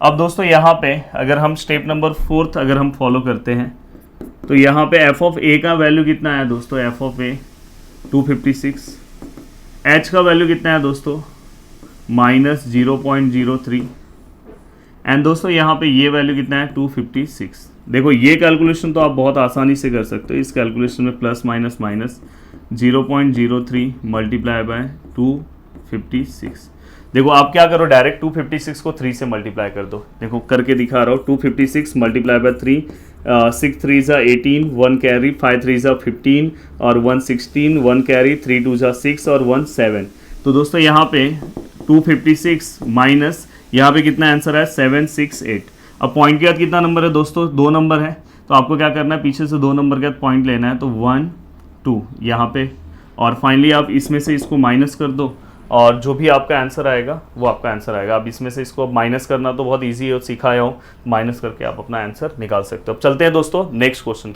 अब दोस्तों यहाँ पे अगर हम स्टेप नंबर 4 अगर हम फॉलो करते हैं तो यहाँ पे f ऑफ a का वैल्यू कितना आया दोस्तों, f ऑफ a 256, h का वैल्यू कितना है दोस्तों -0.03, एंड दोस्तों यहाँ पे ये वैल्यू कितना है 256। देखो ये कैलकुलेशन तो आप बहुत आसानी से कर सकते हो। इस कैलकुलेशन में प्लस माइनस 0.03 मल्टीप्लाई बाय 256। देखो आप क्या करो, डायरेक्ट 256 को 3 से मल्टीप्लाई कर दो। देखो करके दिखा रहा हूँ, 256 मल्टीप्लाई बाय 3, 6 3 जा 18, 1 कैरी, 5 3 जा 15, और 1 16, 1 कैरी, 3 2 जा 6, और 1 7। तो दोस्तों यहाँ पे 256 माइनस यहाँ पे कितना आंसर है 768। अब पॉइंट के बाद कितना नंबर है दोस्तों, 2 नंबर है, तो आपको क्या करना है, पीछे से 2 नंबर के बाद पॉइंट लेना है, तो 1 2 यहाँ पे, और फाइनली आप इसमें से इसको माइनस कर दो, और जो भी आपका आंसर आएगा वो आपका आंसर आएगा। आप इसमें से इसको माइनस करना तो बहुत ईजी है, सिखाया हूँ, माइनस करके आप अपना आंसर निकाल सकते हो। अब चलते हैं दोस्तों नेक्स्ट क्वेश्चन।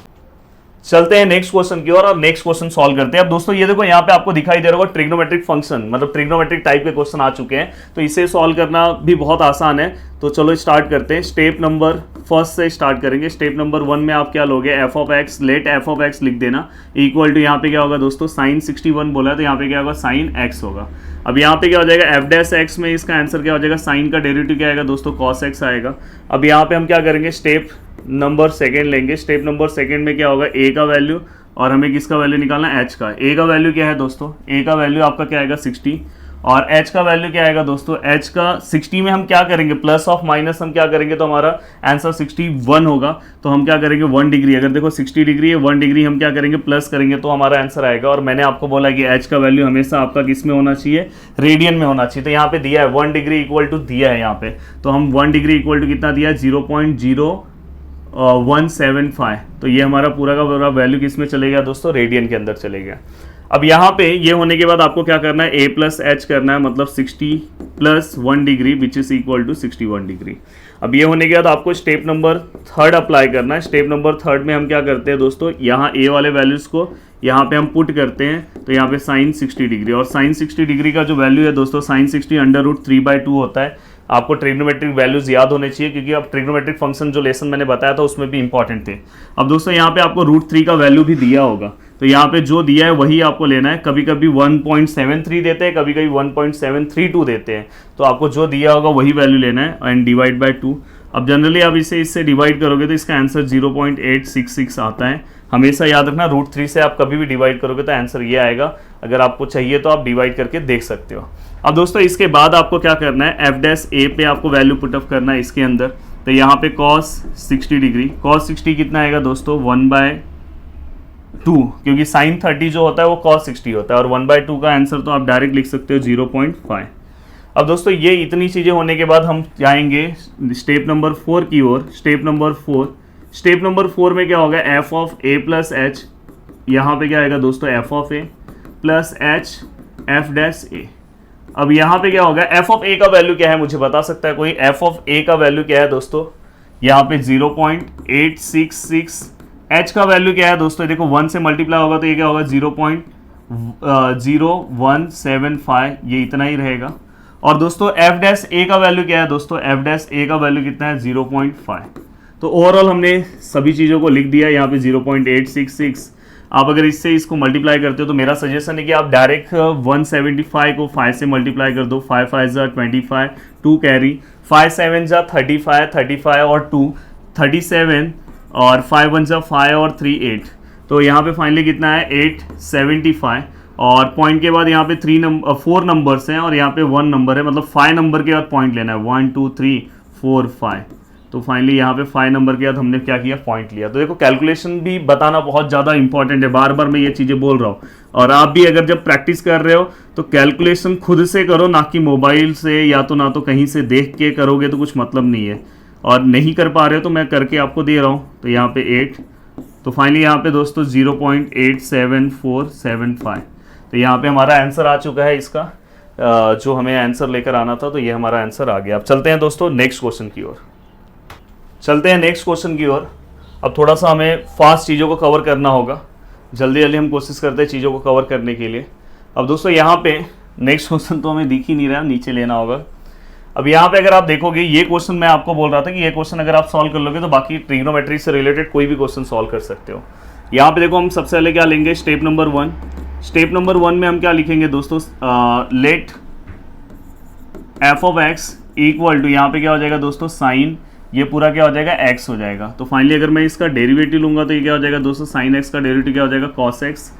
चलते हैं नेक्स्ट क्वेश्चन की ओर और नेक्स्ट क्वेश्चन सॉल्व करते हैं। अब दोस्तों ये देखो यहाँ पे आपको दिखाई दे रहा होगा ट्रिग्नोमेट्रिक फंक्शन, मतलब ट्रिग्नोमेट्रिक टाइप के क्वेश्चन आ चुके हैं, तो इसे सॉल्व करना भी बहुत आसान है। तो चलो स्टार्ट करते हैं। स्टेप नंबर फर्स्ट से स्टार्ट करेंगे। स्टेप नंबर 1 में आप क्या लोगे, f of x, let f of x लिख देना इक्वल टू यहाँ पे क्या होगा दोस्तों, साइन 61 बोला है तो यहाँ पे क्या होगा, साइन एक्स होगा। अब यहाँ पे क्या हो जाएगा, एफ डैश एक्स में इसका आंसर क्या हो जाएगा, साइन का डेरिवेटिव क्या आएगा दोस्तों, कॉस एक्स आएगा। अब यहाँ पे हम क्या करेंगे, स्टेप नंबर सेकेंड लेंगे। स्टेप नंबर सेकेंड में क्या होगा, ए का वैल्यू और हमें किसका वैल्यू निकालना है, एच का। ए का वैल्यू क्या है दोस्तों, ए का वैल्यू आपका क्या आएगा 60 और एच का वैल्यू क्या आएगा दोस्तों, एच का 60 में हम क्या करेंगे, प्लस ऑफ माइनस हम क्या करेंगे तो हमारा आंसर 61 होगा। तो हम क्या करेंगे 1 डिग्री, अगर देखो 60 डिग्री है 1 डिग्री हम क्या करेंगे प्लस करेंगे तो हमारा आंसर आएगा। और मैंने आपको बोला कि एच का वैल्यू हमेशा आपका किस में होना चाहिए, रेडियन में होना चाहिए। तो यहाँ पे दिया है 1 डिग्री इक्वल टू दिया है यहाँ पे, तो हम 1 डिग्री इक्वल टू कितना दिया है 0.0175। तो ये हमारा पूरा का पूरा वैल्यू किस में चलेगा दोस्तों, रेडियन के अंदर चलेगा। अब यहाँ पे ये होने के बाद आपको क्या करना है, a प्लस एच करना है, मतलब 60 plus 1 degree which is equal to 61 degree. अब ये होने के बाद आपको स्टेप नंबर 3 अप्लाई करना है। स्टेप नंबर 3 में हम क्या करते हैं दोस्तों, यहाँ a वाले वैल्यूज़ को यहाँ पे हम पुट करते हैं, तो यहाँ पे साइन 60 डिग्री, और साइन 60 डिग्री का जो वैल्यू है दोस्तों, साइन 60 √3/2 होता है। आपको ट्रिग्नोमेट्रिक वैल्यूज याद होने चाहिए, क्योंकि अब ट्रिग्नोमेट्रिक फंक्शन जो लेसन मैंने बताया था उसमें भी इंपॉर्टेंट थे। अब दोस्तों यहाँ पे आपको √3 का वैल्यू भी दिया होगा, तो यहाँ पे जो दिया है वही आपको लेना है। कभी कभी 1.73 देते हैं, कभी कभी 1.732 देते हैं, तो आपको जो दिया होगा वही वैल्यू लेना है एंड डिवाइड बाय 2। अब जनरली आप इससे डिवाइड करोगे तो इसका आंसर 0.866 आता है। हमेशा याद रखना √3 से आप कभी भी डिवाइड करोगे तो आंसर ये आएगा। अगर आपको चाहिए तो आप डिवाइड करके देख सकते हो। अब दोस्तों इसके बाद आपको क्या करना है, एफ डैश ए पे आपको वैल्यू पुटअप करना है इसके अंदर। तो यहाँ पे cos 60 डिग्री, cos 60 कितना आएगा दोस्तों 1/2, क्योंकि sin 30 जो होता है वो cos 60 होता है, और 1/2 का आंसर तो आप डायरेक्ट लिख सकते हो 0.5। अब दोस्तों ये इतनी चीज़ें होने के बाद हम जाएंगे स्टेप नंबर 4 की ओर। स्टेप नंबर 4 में क्या होगा, F of A plus H, यहाँ पे क्या आएगा दोस्तों, F of A plus H F dash A. अब यहाँ पे क्या होगा, एफ ऑफ ए का वैल्यू क्या है मुझे बता सकता है कोई, एफ ऑफ ए का वैल्यू क्या है दोस्तों, यहाँ पे 0.866। एच का वैल्यू क्या है दोस्तों, देखो 1 से मल्टीप्लाई होगा तो ये क्या होगा 0.0175, ये इतना ही रहेगा। और दोस्तों एफ डैश ए का वैल्यू क्या है दोस्तों, एफ डैश ए का वैल्यू कितना है 0.5। तो ओवरऑल हमने सभी चीज़ों को लिख दिया यहाँ पे 0.866। आप अगर इससे इसको मल्टीप्लाई करते हो तो मेरा सजेशन है कि आप डायरेक्ट 175 को 5 से मल्टीप्लाई कर दो। 5 5 जा 25, 2 कैरी, 5 7 जा 35, 35 और 2 37, और 5 1 जा 5 और 3 8। तो यहाँ पे फाइनली कितना है 875, और पॉइंट के बाद यहाँ पे 4 नंबर्स हैं और यहाँ पे 1 नंबर है, मतलब 5 नंबर के बाद पॉइंट लेना है, 1 2 3 4 5। तो फाइनली यहाँ पे 5 नंबर के बाद हमने क्या किया, पॉइंट लिया। तो देखो कैलकुलेशन भी बताना बहुत ज़्यादा इंपॉर्टेंट है, बार बार मैं ये चीज़ें बोल रहा हूँ। और आप भी अगर जब प्रैक्टिस कर रहे हो तो कैलकुलेशन खुद से करो, ना कि मोबाइल से या तो ना तो कहीं से देख के करोगे तो कुछ मतलब नहीं है। और नहीं कर पा रहे हो तो मैं करके आपको दे रहा हूँ। तो यहाँ पे 8, तो फाइनली यहाँ पे दोस्तों 0.87475। तो यहाँ पे हमारा आंसर आ चुका है इसका, जो हमें आंसर लेकर आना था। तो ये हमारा आंसर आ गया। अब चलते हैं दोस्तों नेक्स्ट क्वेश्चन की ओर। अब थोड़ा सा हमें फास्ट चीज़ों को कवर करना होगा, जल्दी जल्दी हम कोशिश करते हैं चीज़ों को कवर करने के लिए। अब दोस्तों यहाँ पे नेक्स्ट क्वेश्चन तो हमें दिख ही नहीं रहा, नीचे लेना होगा। अब यहाँ पे अगर आप देखोगे ये क्वेश्चन मैं आपको बोल रहा था कि ये क्वेश्चन अगर आप सॉल्व कर लोगे तो बाकी ट्रिग्नोमेट्री से रिलेटेड कोई भी क्वेश्चन सॉल्व कर सकते हो। यहाँ पे देखो हम सबसे पहले क्या लेंगे, स्टेप नंबर 1। स्टेप नंबर 1 में हम क्या लिखेंगे दोस्तों, let f of x equal to, यहाँ पे क्या हो जाएगा दोस्तों, साइन, ये पूरा क्या हो जाएगा x हो जाएगा। तो फाइनली अगर मैं इसका डेरिवेटिव लूंगा तो ये क्या हो जाएगा दोस्तों, साइन x का डेरिवेटिव क्या हो जाएगा, cos x।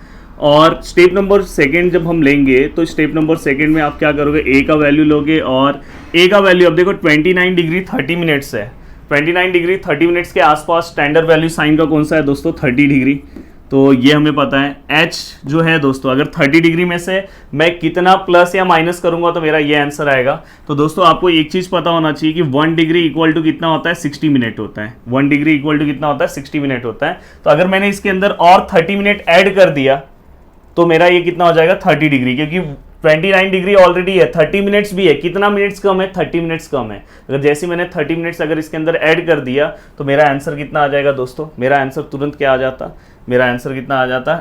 और स्टेप नंबर 2 जब हम लेंगे तो स्टेप नंबर 2 में आप क्या करोगे, a का वैल्यू लोगे, और a का वैल्यू अब देखो 29 डिग्री 30 मिनट्स है। 29 डिग्री 30 मिनट्स के आसपास स्टैंडर्ड वैल्यू साइन का कौन सा है दोस्तों, 30 डिग्री। तो ये हमें पता है। h जो है दोस्तों, अगर 30 डिग्री में से मैं कितना प्लस या माइनस करूंगा तो मेरा ये आंसर आएगा। तो दोस्तों आपको एक चीज़ पता होना चाहिए कि 1 डिग्री इक्वल टू कितना होता है, 60 मिनट होता है। 1 डिग्री इक्वल टू कितना होता है, 60 मिनट होता है। तो अगर मैंने इसके अंदर और 30 मिनट ऐड कर दिया तो मेरा ये कितना हो जाएगा, 30 डिग्री, क्योंकि 29 डिग्री ऑलरेडी है, 30 मिनट्स भी है, कितना मिनट्स कम है, 30 मिनट्स कम है। अगर जैसे मैंने 30 मिनट्स अगर इसके अंदर ऐड कर दिया तो मेरा आंसर कितना आ जाएगा दोस्तों, मेरा आंसर तुरंत क्या आ जाता, मेरा आंसर कितना आ जाता,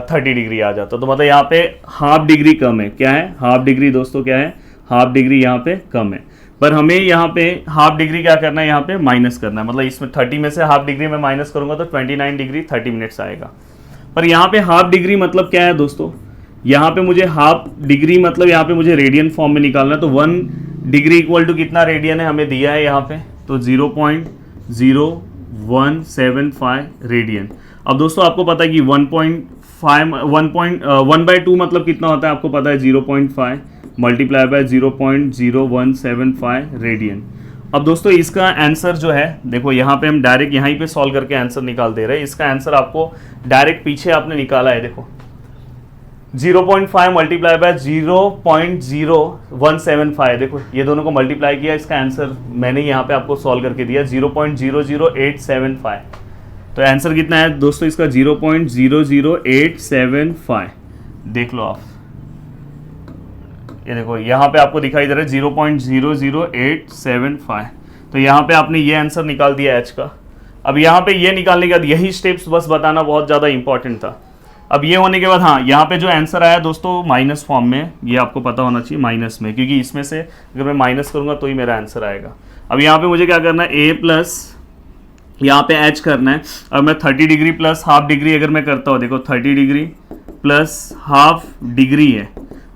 30 डिग्री आ जाता। तो मतलब यहाँ पे हाफ डिग्री कम है, क्या है, हाफ डिग्री दोस्तों, क्या है, हाफ डिग्री यहाँ पे कम है। पर हमें यहाँ पे हाफ डिग्री क्या करना है, यहाँ पे माइनस करना है, मतलब इसमें 30 में से हाफ डिग्री में माइनस करूंगा तो 29 डिग्री 30 मिनट्स आएगा। पर यहाँ पे हाफ डिग्री मतलब क्या है दोस्तों, यहाँ पे मुझे हाफ डिग्री मतलब यहाँ पे मुझे रेडियन फॉर्म में निकालना है। तो 1 डिग्री इक्वल टू कितना रेडियन है हमें दिया है यहाँ पे, तो 0.0175 रेडियन। अब दोस्तों आपको पता है कि 1/2 मतलब कितना होता है, आपको पता है 0.5 मल्टीप्लाई बाय 0.0175 रेडियन। अब दोस्तों इसका आंसर जो है, देखो यहाँ पे हम डायरेक्ट यहीं पे सॉल्व करके आंसर निकाल दे रहे हैं। इसका आंसर आपको डायरेक्ट पीछे आपने निकाला है, देखो 0.5 मल्टीप्लाई बाय 0.0175, देखो ये दोनों को मल्टीप्लाई किया, इसका आंसर मैंने यहाँ पे आपको सॉल्व करके दिया 0.00875। तो आंसर कितना है दोस्तों इसका 0.00875। देख लो आप, ये देखो यहाँ पे आपको दिखाई दे रहा है 0.00875। तो यहाँ पे आपने ये आंसर निकाल दिया एच का। अब यहाँ पे ये निकालने के बाद यही स्टेप्स बस बताना बहुत ज़्यादा इंपॉर्टेंट था। अब ये होने के बाद हाँ, यहाँ पे जो आंसर आया दोस्तों माइनस फॉर्म में, ये आपको पता होना चाहिए माइनस में, क्योंकि इसमें से अगर मैं माइनस करूँगा तो ही मेरा आंसर आएगा। अब यहाँ पे मुझे क्या करना है, ए प्लस यहाँ पे एच करना है। अब मैं 30 डिग्री प्लस हाफ डिग्री अगर मैं करता हूँ, देखो 30 डिग्री प्लस हाफ डिग्री है,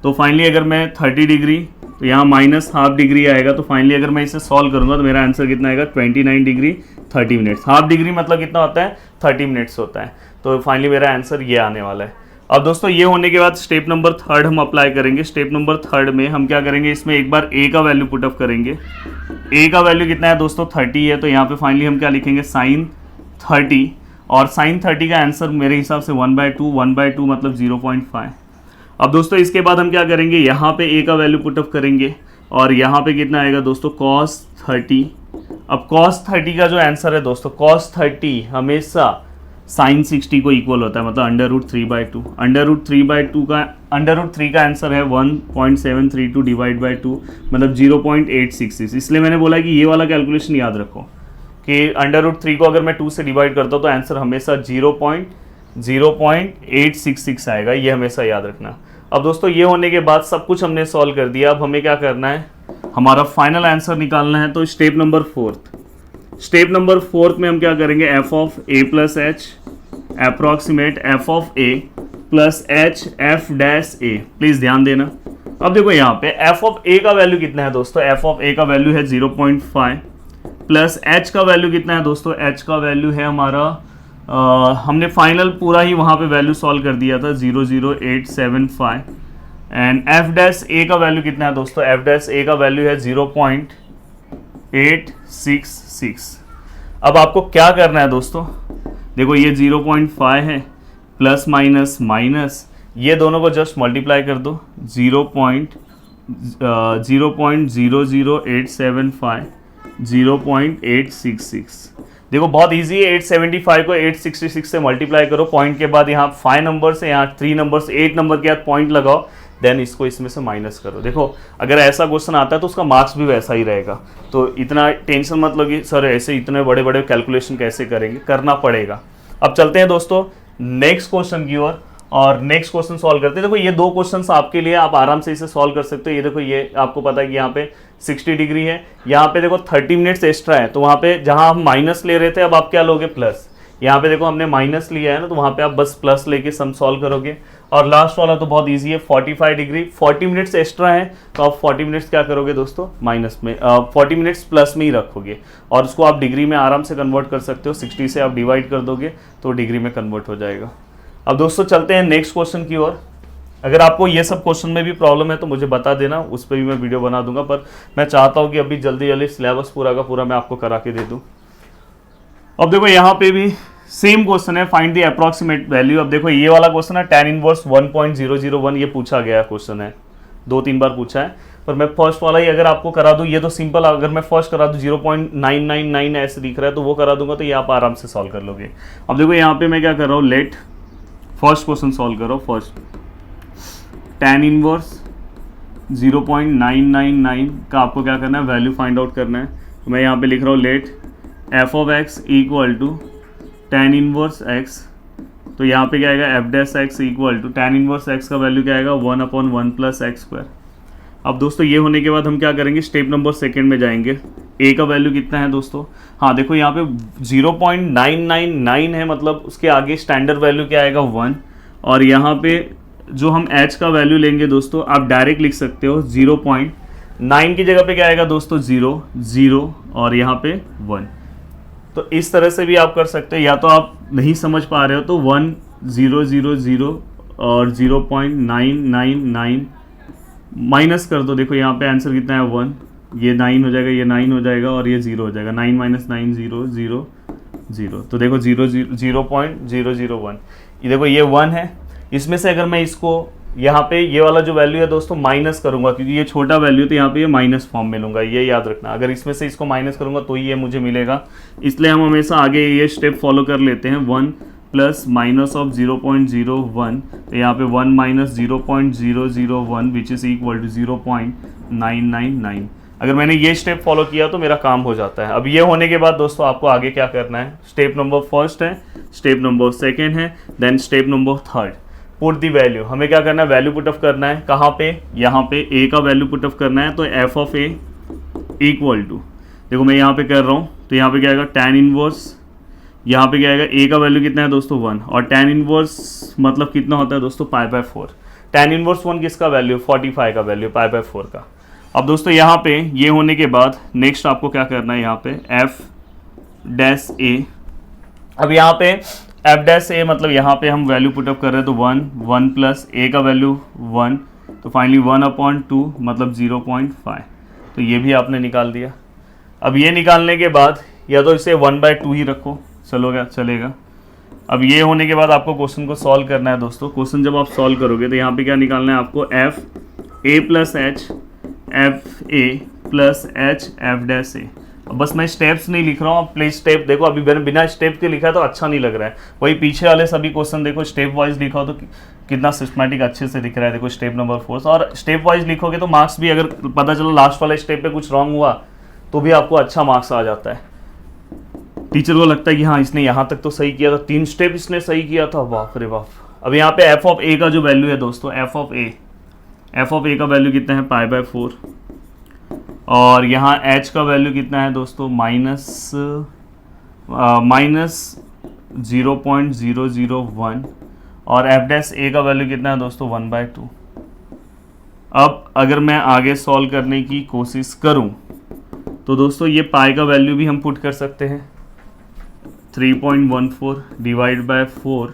तो फाइनली अगर मैं 30 डिग्री तो यहाँ माइनस हाफ डिग्री आएगा। तो फाइनली अगर मैं इसे सॉल्व करूँगा तो मेरा आंसर कितना आएगा, 29 डिग्री 30 मिनट्स। हाफ डिग्री मतलब कितना होता है, 30 मिनट्स होता है। तो फाइनली मेरा आंसर ये आने वाला है। अब दोस्तों ये होने के बाद स्टेप नंबर 3 हम अप्लाई करेंगे। स्टेप नंबर 3 में हम क्या करेंगे, इसमें एक बार ए का वैल्यू पुट अप करेंगे। ए का वैल्यू कितना है दोस्तों, 30 है। तो यहाँ पे फाइनली हम क्या लिखेंगे, साइन 30, और साइन 30 का आंसर मेरे हिसाब से 1/2 मतलब 0.5। अब दोस्तों इसके बाद हम क्या करेंगे, यहाँ पे ए का वैल्यू पुट अप करेंगे, और यहाँ पे कितना आएगा दोस्तों, cos 30। अब cos 30 का जो आंसर है दोस्तों, cos 30 हमेशा sin 60 को इक्वल होता है, मतलब √3/2। √3 का आंसर है 1.732 डिवाइड बाई 2 मतलब 0.866। इसलिए मैंने बोला कि ये वाला कैलकुलेशन याद रखो कि √3 को अगर मैं 2 से डिवाइड करता हूँ तो आंसर हमेशा 0.866 आएगा, ये हमेशा याद रखना। अब दोस्तों ये होने के बाद सब कुछ हमने सॉल्व कर दिया। अब हमें क्या करना है, हमारा फाइनल आंसर निकालना है। तो स्टेप नंबर 4 में हम क्या करेंगे, F of A plus H approximate F of A plus H F dash A. Please ध्यान देना। अब देखो यहाँ पे एफ ऑफ ए का वैल्यू कितना है दोस्तों, एफ ऑफ ए का वैल्यू है 0.5 प्लस एच का वैल्यू कितना है दोस्तों, एच का वैल्यू है हमारा हमने फाइनल पूरा ही वहाँ पे वैल्यू सॉल्व कर दिया था 0.00875। एंड एफ डैश ए का वैल्यू कितना है दोस्तों, एफ डैश ए का वैल्यू है 0.866। अब आपको क्या करना है दोस्तों, देखो ये 0.5 है, प्लस माइनस माइनस, ये दोनों को जस्ट मल्टीप्लाई कर दो, 0.00875 0.866। देखो बहुत इजी है, 875 को 866 से मल्टीप्लाई करो, पॉइंट के बाद यहाँ 5 नंबर से, यहाँ 3 नंबर से, 8 नंबर के बाद पॉइंट लगाओ, देन इसको इसमें से माइनस करो। देखो अगर ऐसा क्वेश्चन आता है तो उसका मार्क्स भी वैसा ही रहेगा। तो इतना टेंशन मत लो कि सर ऐसे इतने बड़े बड़े कैलकुलेशन कैसे करेंगे, करना पड़ेगा। अब चलते हैं दोस्तों नेक्स्ट क्वेश्चन की ओर, और नेक्स्ट क्वेश्चन सॉल्व करते हैं। देखो ये 2 क्वेश्चंस आपके लिए, आप आराम से इसे सॉल्व कर सकते हो। ये देखो ये आपको पता है कि यहाँ पे 60 डिग्री है, यहाँ पे देखो 30 मिनट्स एक्स्ट्रा है, तो वहाँ पे जहाँ हम माइनस ले रहे थे अब आप क्या लोगे, प्लस। यहाँ पे देखो हमने माइनस लिया है ना, तो वहाँ पे आप बस प्लस लेके सम सॉल्व करोगे। और लास्ट वाला तो बहुत ईजी है, 45 डिग्री, 40 मिनट्स एक्स्ट्रा है, तो आप 40 मिनट्स क्या करोगे दोस्तों, माइनस में 40 मिनट्स प्लस में ही रखोगे, और उसको आप डिग्री में आराम से कन्वर्ट कर सकते हो। 60 से आप डिवाइड कर दोगे तो डिग्री में कन्वर्ट हो जाएगा। अब दोस्तों चलते हैं नेक्स्ट क्वेश्चन की ओर। अगर आपको ये सब क्वेश्चन में भी प्रॉब्लम है तो मुझे बता देना, उस पर भी मैं वीडियो बना दूंगा, पर मैं चाहता हूँ कि अभी जल्दी जल्दी सिलेबस पूरा का पूरा मैं आपको करा के दे दूँ। अब देखो यहाँ पे भी सेम क्वेश्चन है, फाइंड द अप्रॉक्सीमेट वैल्यू। अब देखो ये वाला क्वेश्चन है tan इनवर्स 1.001, ये पूछा गया क्वेश्चन है, 2-3 बार पूछा है, पर मैं फर्स्ट वाला ही अगर आपको करा दूं, ये तो सिंपल, अगर मैं फर्स्ट करा दूं 0.999 ऐसे दिख रहा है, तो वो करा दूंगा तो ये आप आराम से सॉल्व कर लोगे। अब देखो यहाँ पे मैं क्या कर रहा हूँ, लेट फर्स्ट क्वेश्चन सॉल्व करो। फर्स्ट tan इनवर्स 0.999 का आपको क्या करना है, वैल्यू फाइंड आउट करना है। तो मैं यहाँ पे लिख रहा हूँ let f of x equal to tan inverse x. तो यहाँ पे क्या आएगा, f dash x equal to tan inverse x का वैल्यू क्या आएगा, 1/1 प्लस एक्स स्क्वायर। अब दोस्तों ये होने के बाद हम क्या करेंगे, स्टेप नंबर सेकेंड में जाएंगे। ए का वैल्यू कितना है दोस्तों, हाँ देखो यहाँ पे 0.999 है, मतलब उसके आगे स्टैंडर्ड वैल्यू क्या आएगा 1। और यहाँ पे जो हम h का वैल्यू लेंगे दोस्तों, आप डायरेक्ट लिख सकते हो 0.9 की जगह पे क्या आएगा दोस्तों 0 0 और यहाँ पे 1। तो इस तरह से भी आप कर सकते हो, या तो आप नहीं समझ पा रहे हो तो 1 0 0 0 और 0.999 माइनस कर दो। देखो यहाँ पे आंसर कितना है 1, ये 9 हो जाएगा, ये 9 हो जाएगा और ये 0 हो जाएगा। 9 - 9 0 0 0। तो देखो 0.001, ये देखो ये 1 है। इसमें से अगर मैं इसको यहाँ पे ये वाला जो वैल्यू है दोस्तों माइनस करूंगा, क्योंकि ये छोटा वैल्यू तो यहाँ पे ये माइनस फॉर्म में लूंगा, ये याद रखना। अगर इसमें से इसको माइनस करूंगा तो ही ये मुझे मिलेगा, इसलिए हम हमेशा आगे ये स्टेप फॉलो कर लेते हैं। 1 प्लस माइनस ऑफ 0.01, तो यहाँ पे 1 - 0.001 विच इज़ इक्वल टू 0.999। अगर मैंने ये स्टेप फॉलो किया तो मेरा काम हो जाता है। अब ये होने के बाद दोस्तों आपको आगे क्या करना है, स्टेप नंबर फर्स्ट है, स्टेप नंबर सेकेंड है, then step number third, put the value. हमें क्या करना है, वैल्यू पुट ऑफ करना है। कहाँ पे, यहाँ पे ए का वैल्यू पुट ऑफ करना है। तो f of a equal to, देखो मैं यहाँ पे कर रहा हूँ, तो यहाँ पे क्या आएगा tan इनवर्स, यहाँ पे क्या आएगा, ए का वैल्यू कितना है दोस्तों 1, और tan इनवर्स मतलब कितना होता है दोस्तों π/4। tan इनवर्स 1 किसका वैल्यू, 45 का वैल्यू π/4 का। अब दोस्तों यहाँ पे ये होने के बाद नेक्स्ट आपको क्या करना है, यहाँ पे एफ डैश ए। अब यहाँ पे एफ डैश ए मतलब यहाँ पे हम वैल्यू पुट अप कर रहे हैं, तो 1 प्लस ए का वैल्यू 1, तो फाइनली 1/2 मतलब 0.5। तो ये भी आपने निकाल दिया। अब ये निकालने के बाद या तो इसे 1/2 ही रखो, चलेगा। अब ये होने के बाद आपको क्वेश्चन को सॉल्व करना है दोस्तों। क्वेश्चन जब आप सॉल्व करोगे तो यहाँ पे क्या निकालना है आपको, F A plus H F A plus H F dash A. अब बस मैं स्टेप्स नहीं लिख रहा हूँ, आप प्लीज स्टेप देखो। अभी मैंने बिना स्टेप के लिखा है तो अच्छा नहीं लग रहा है। वही पीछे वाले सभी क्वेश्चन देखो, स्टेप वाइज लिखा हो तो कितना सिस्टमैटिक अच्छे से दिख रहा है। देखो स्टेप नंबर 4, और स्टेप वाइज लिखोगे तो मार्क्स भी, अगर पता चला लास्ट वाले स्टेप पे कुछ रॉन्ग हुआ तो भी आपको अच्छा मार्क्स आ जाता है। टीचर को लगता है कि हाँ इसने यहाँ तक तो सही किया था, 3 स्टेप इसने सही किया था, बाप रे बाप। अब यहाँ पे एफ ऑफ ए का जो वैल्यू है दोस्तों, एफ ऑफ ए का वैल्यू कितना है π/4, और यहाँ h का वैल्यू कितना है दोस्तों, माइनस 0.001, और एफ डैश ए का वैल्यू कितना है दोस्तों 1/2। अब अगर मैं आगे सॉल्व करने की कोशिश करूं तो दोस्तों ये पाई का वैल्यू भी हम पुट कर सकते हैं, 3.14 डिवाइड बाय 4।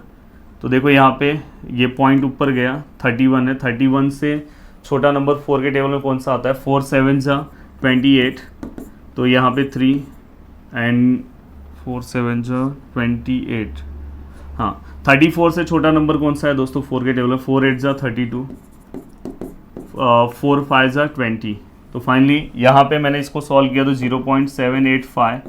तो देखो यहाँ पे ये पॉइंट ऊपर गया, 31 है, 31 से छोटा नंबर 4 के टेबल में कौन सा आता है, 4 7 जा 28, तो यहाँ पे 3 एंड 4 7 जा 28। हाँ 34 से छोटा नंबर कौन सा है दोस्तों 4 के टेबल में, 4 8 जा 32, 4 5 जा 20। तो फाइनली यहाँ पे मैंने इसको सॉल्व किया तो 0.785,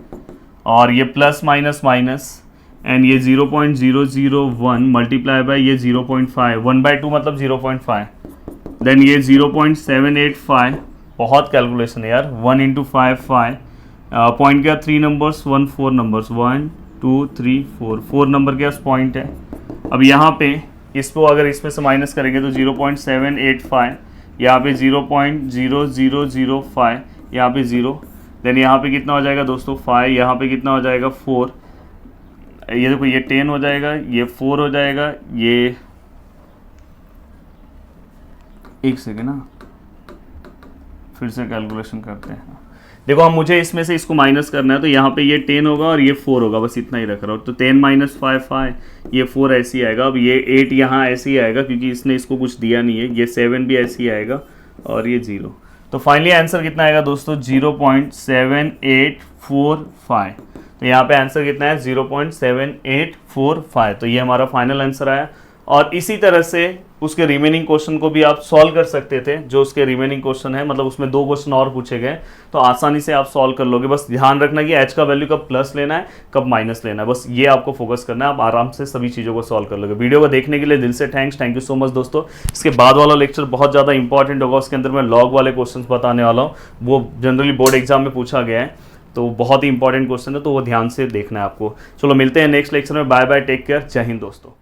और ये प्लस माइनस माइनस एंड ये 0.001 मल्टीप्लाई बाय ये 0.5, 1/2 मतलब 0.5, देन ये 0.785। बहुत कैलकुलेशन है यार, 1 × 5 5, पॉइंट के 3 नंबर्स 1 4 नंबर्स 1 2 3 4 नंबर के पास पॉइंट है। अब यहाँ पे इसको अगर इसमें से माइनस करेंगे तो 0.785, यहाँ पे 0.0005, यहाँ पे 0, देन यहाँ पे कितना हो जाएगा दोस्तों 5, यहाँ पे कितना हो जाएगा 4, ये देखो ये 10 हो जाएगा, ये 4 हो जाएगा, ये एक सेकेंड ना, फिर से कैलकुलेशन करते हैं। देखो हम मुझे इसमें से इसको माइनस करना है, तो यहाँ पे ये 10 होगा और ये 4 होगा, बस इतना ही रख रहा हूँ। तो 10 - 5 5, ये 4 ऐसे ही आएगा। अब ये 8 यहाँ ऐसे ही आएगा क्योंकि इसने इसको कुछ दिया नहीं है, ये 7 भी ऐसे ही आएगा, और ये 0। तो फाइनली आंसर कितना आएगा दोस्तों 0.7845। तो यहाँ पे आंसर कितना है 0.7845। तो ये हमारा फाइनल आंसर आया। और इसी तरह से उसके रिमेनिंग क्वेश्चन को भी आप सॉल्व कर सकते थे। जो उसके रिमेनिंग क्वेश्चन है, मतलब उसमें 2 क्वेश्चन और पूछे गए, तो आसानी से आप सॉल्व कर लोगे। बस ध्यान रखना कि h का वैल्यू कब प्लस लेना है, कब माइनस लेना है, बस ये आपको फोकस करना है। आप आराम से सभी चीज़ों को सॉल्व कर लोगे। वीडियो को देखने के लिए दिल से थैंक यू सो मच दोस्तों। इसके बाद वाला लेक्चर बहुत ज़्यादा इंपॉर्टेंट होगा, उसके अंदर मैं लॉग वाले क्वेश्चन बताने वाला हूँ। वो जनरली बोर्ड एग्जाम में पूछा गया है, तो बहुत ही इंपॉर्टेंट क्वेश्चन है, तो वो ध्यान से देखना है आपको। चलो मिलते हैं नेक्स्ट लेक्चर में। बाय बाय, टेक केयर, जय हिंद दोस्तों।